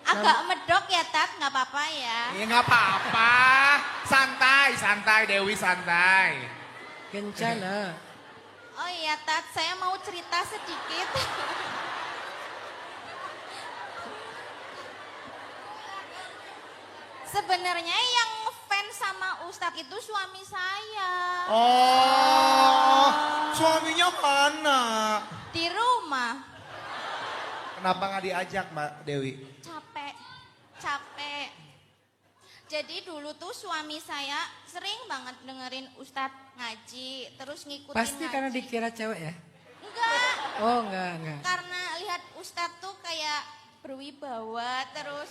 Agak medok ya Tat, nggak apa-apa ya. Ya nggak apa-apa. Santai, santai Dewi, santai. Kencana. Oh iya Tat, saya mau cerita sedikit. Sebenarnya yang ngefans sama Ustadz itu suami saya. Oh, suaminya mana? Di rumah. Kenapa nggak diajak Mbak Dewi? Capek. Jadi dulu tuh suami saya sering banget dengerin Ustadz ngaji, terus ngikutin Pasti ngaji. karena dikira cewek ya? Enggak, Oh enggak. karena lihat Ustadz tuh kayak berwibawa terus.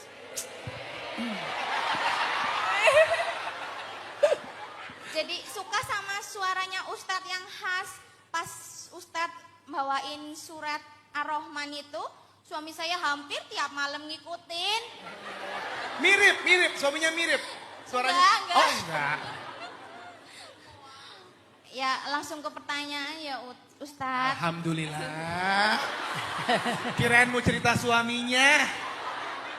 Jadi suka sama suaranya Ustadz yang khas. Pas Ustadz bawain surat Ar-Rahman itu, suami saya hampir tiap malam ngikutin. Mirip, suaminya mirip. Suaranya. Enggak. Oh enggak. Ya langsung ke pertanyaan ya Ustadz. Alhamdulillah. Kirain mau cerita suaminya.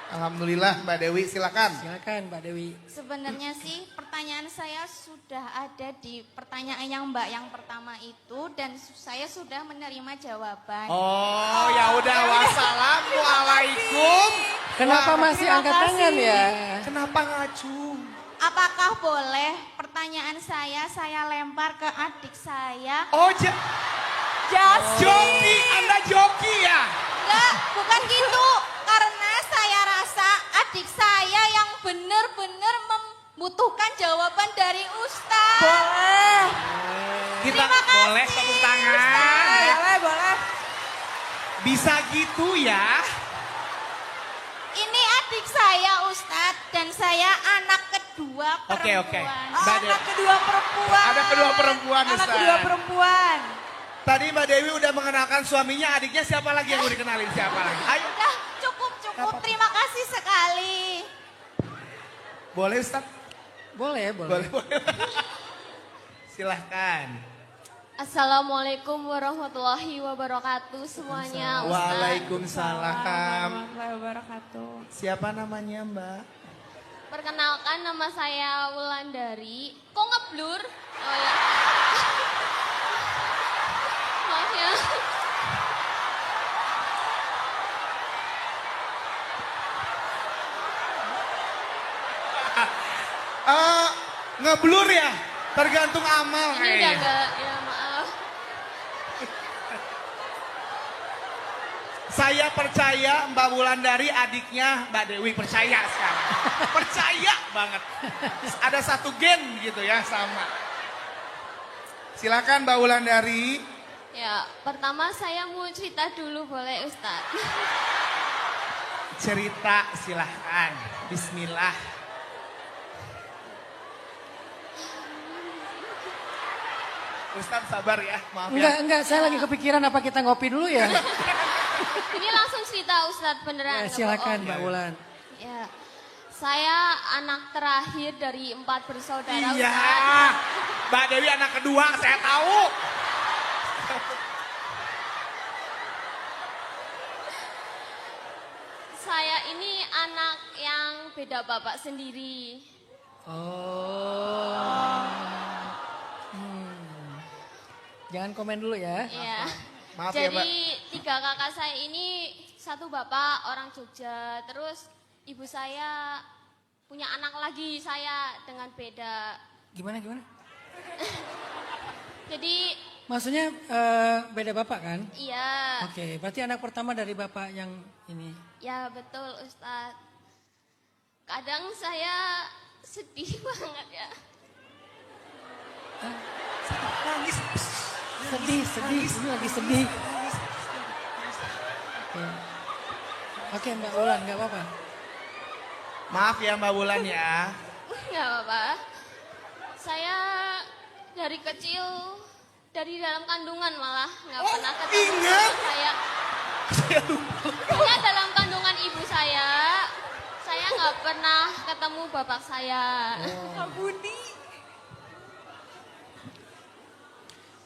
Alhamdulillah Mbak Dewi, silakan. Silakan Mbak Dewi. Sebenarnya sih pertanyaan saya sudah ada di pertanyaan yang Mbak yang pertama itu dan saya sudah menerima jawaban. Oh ya udah, wassalamualaikum. Kenapa masih angkat tangan ya? Kenapa ngacung? Apakah boleh pertanyaan saya lempar ke adik saya? Oh joki, Anda joki ya? Enggak, bukan gitu. Karena saya rasa adik saya yang benar-benar membutuhkan jawaban dari Ustaz. Boleh. Kita Terima kasih, boleh tepuk tangan. Boleh. Bisa gitu ya? Ini adik saya Ustadz dan saya anak kedua perempuan. Oke. Anak kedua perempuan. Ada kedua perempuan, Anak Ustaz. kedua perempuan. Tadi Mbak Dewi udah mengenalkan suaminya, adiknya siapa lagi yang mau dikenalin? Siapa lagi? Ayo. Udah cukup. Terima kasih sekali. Boleh Ustaz? Boleh. Boleh. Silahkan. Assalamualaikum warahmatullahi wabarakatuh semuanya. Ustaz. Waalaikumsalam. Warahmatullahi wabarakatuh. Siapa namanya Mbak? Perkenalkan nama saya Wulandari. Kok ngeblur? Oh ya. Maaf ya. Ngeblur ya? Tergantung amal Ini udah kayaknya. enggak, ya maaf. Saya percaya Mbak Wulandari adiknya Mbak Dewi, percaya sekarang. Percaya banget. Ada satu gen gitu ya sama. Silakan Mbak Wulandari. Ya, pertama saya mau cerita dulu boleh Ustadz? Cerita silahkan. Bismillah. Ustaz sabar ya, maaf ya. Enggak, saya lagi kepikiran apa kita ngopi dulu ya? Ini langsung cerita Ustadz beneran. Ya, nggak silakan bohong. Mbak Wulan. Ya, saya anak terakhir dari 4 bersaudara Iya, Ustadz. Mbak Dewi anak kedua, saya tahu. Saya ini anak yang beda bapak sendiri. Oh. Jangan komen dulu ya. Ya. Maaf ya, Mbak. Jadi 3 kakak saya ini, 1 bapak orang Jogja. Terus ibu saya punya anak lagi saya dengan beda. Gimana? Jadi Maksudnya beda bapak kan? iya. Oke, berarti anak pertama dari bapak yang ini. Ya betul Ustadz. Kadang saya sedih banget ya. Nangis. Sedih. Ini lagi sedih. Oke, Mbak Wulan, nggak apa-apa. Maaf ya Mbak Wulan ya. Nggak apa-apa. Saya dari kecil, dari dalam kandungan malah nggak pernah ketemu ingat. sama saya. Saya lupa. Pokoknya dalam kandungan ibu saya nggak pernah ketemu bapak saya. Budi.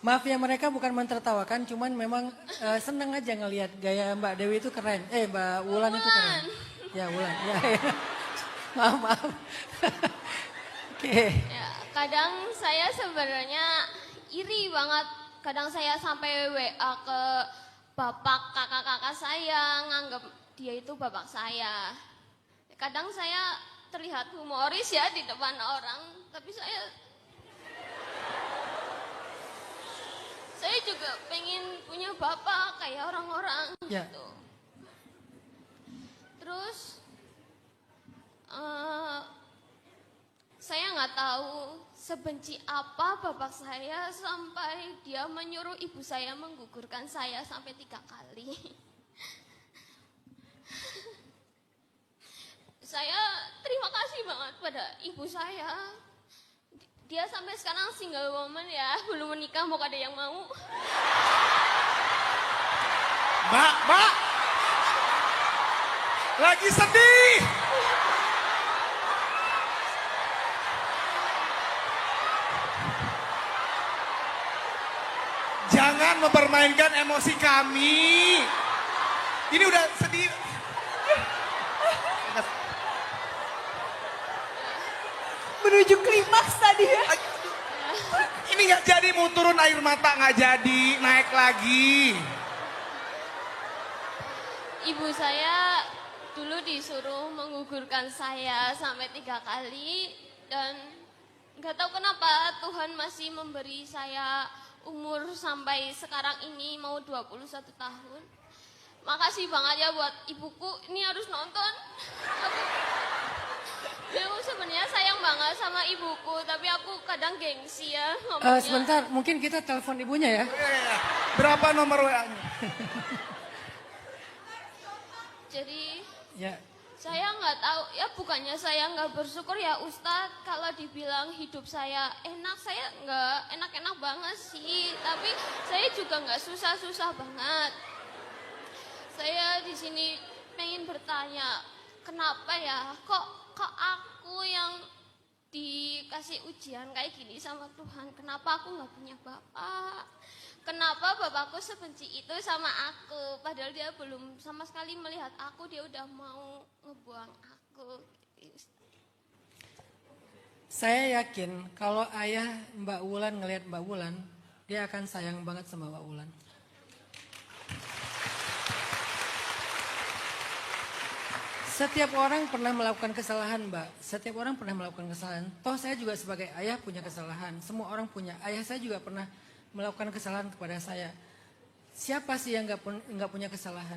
Maaf ya, mereka bukan mentertawakan, cuman memang seneng aja ngelihat gaya Mbak Dewi itu keren. Mbak Wulan itu keren. Ya Wulan, ya, ya. Maaf, maaf. Oke. Ya, kadang saya sebenarnya iri banget. Kadang saya sampai WA ke bapak kakak-kakak saya, nganggap dia itu bapak saya. Kadang saya terlihat humoris ya di depan orang, tapi saya juga pengen punya bapak kayak orang-orang Ya. gitu. Terus saya nggak tahu sebenci apa bapak saya sampai dia menyuruh ibu saya menggugurkan saya sampai 3 kali. Saya terima kasih banget pada ibu saya. Dia sampai sekarang single woman ya, belum menikah, mau ada yang mau. Mbak. Lagi sedih. Jangan mempermainkan emosi kami. Ini udah sedih. Menuju klimaks tadi ya. Ini nggak jadi, mau turun air mata nggak jadi, naik lagi. Ibu saya dulu disuruh menggugurkan saya sampai 3 kali dan nggak tahu kenapa Tuhan masih memberi saya umur sampai sekarang ini mau 21 tahun. Makasih banget ya buat ibuku, ini harus nonton. Aku sebenarnya sayang banget sama ibuku, tapi aku kadang gengsi ya ngomongnya. Sebentar, mungkin kita telepon ibunya ya. Berapa nomor WA-nya? Jadi Ya. saya nggak tahu ya, bukannya saya nggak bersyukur ya Ustadz kalau dibilang hidup saya enak, saya nggak enak-enak banget sih, tapi saya juga nggak susah-susah banget. Saya di sini pengen bertanya, kenapa ya kok aku yang dikasih ujian kayak gini sama Tuhan? Kenapa aku nggak punya bapak? Kenapa bapakku sebenci itu sama aku? Padahal dia belum sama sekali melihat aku, dia udah mau ngebuang aku. Saya yakin kalau ayah Mbak Wulan ngelihat Mbak Wulan, dia akan sayang banget sama Mbak Wulan. Setiap orang pernah melakukan kesalahan, Mbak. Setiap orang pernah melakukan kesalahan. Toh saya juga sebagai ayah punya kesalahan. Semua orang punya. Ayah saya juga pernah melakukan kesalahan kepada saya. Siapa sih yang nggak punya kesalahan?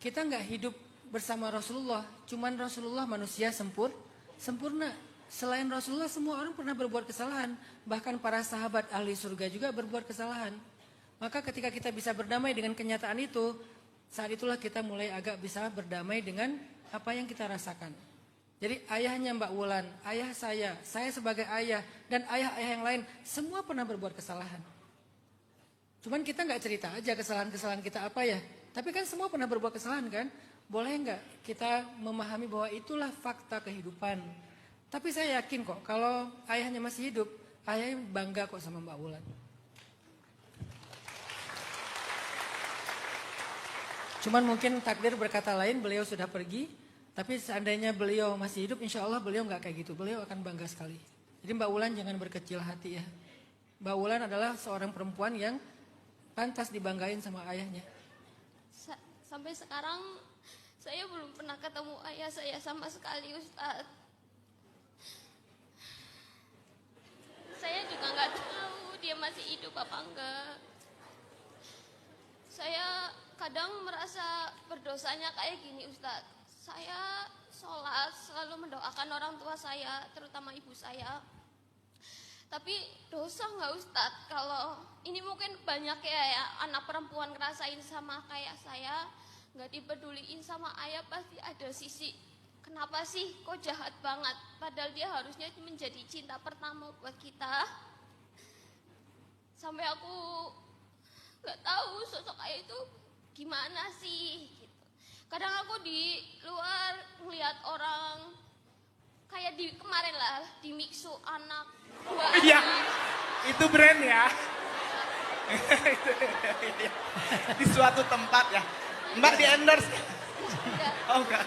Kita nggak hidup bersama Rasulullah. Cuman Rasulullah manusia sempurna. Selain Rasulullah, semua orang pernah berbuat kesalahan. Bahkan para sahabat ahli surga juga berbuat kesalahan. Maka ketika kita bisa berdamai dengan kenyataan itu, saat itulah kita mulai agak bisa berdamai dengan apa yang kita rasakan. Jadi ayahnya Mbak Wulan, ayah saya sebagai ayah, dan ayah-ayah yang lain, semua pernah berbuat kesalahan. Cuman kita nggak cerita aja kesalahan-kesalahan kita apa ya. Tapi kan semua pernah berbuat kesalahan kan? Boleh nggak kita memahami bahwa itulah fakta kehidupan. Tapi saya yakin kok kalau ayahnya masih hidup, ayahnya bangga kok sama Mbak Wulan. Cuman mungkin takdir berkata lain, beliau sudah pergi. Tapi seandainya beliau masih hidup, insya Allah beliau nggak kayak gitu. Beliau akan bangga sekali. Jadi Mbak Wulan jangan berkecil hati ya. Mbak Wulan adalah seorang perempuan yang pantas dibanggain sama ayahnya. Sampai sekarang saya belum pernah ketemu ayah saya sama sekali, Ustadz. Saya juga nggak tahu dia masih hidup apa enggak. Saya kadang merasa berdosanya kayak gini, Ustadz. Saya sholat selalu mendoakan orang tua saya, terutama ibu saya. Tapi dosa nggak Ustadz kalau ini mungkin banyak ya anak perempuan ngerasain sama kayak saya, nggak dipeduliin sama ayah, pasti ada sisi kenapa sih kok jahat banget, padahal dia harusnya menjadi cinta pertama buat kita. Sampai aku nggak tahu sosok ayah itu gimana sih gitu. Kadang aku di luar ngeliat orang kayak di kemarin lah di Mixu anak buah. Iya, itu brand ya. Di suatu tempat ya. Mbak di endorse. Oh enggak.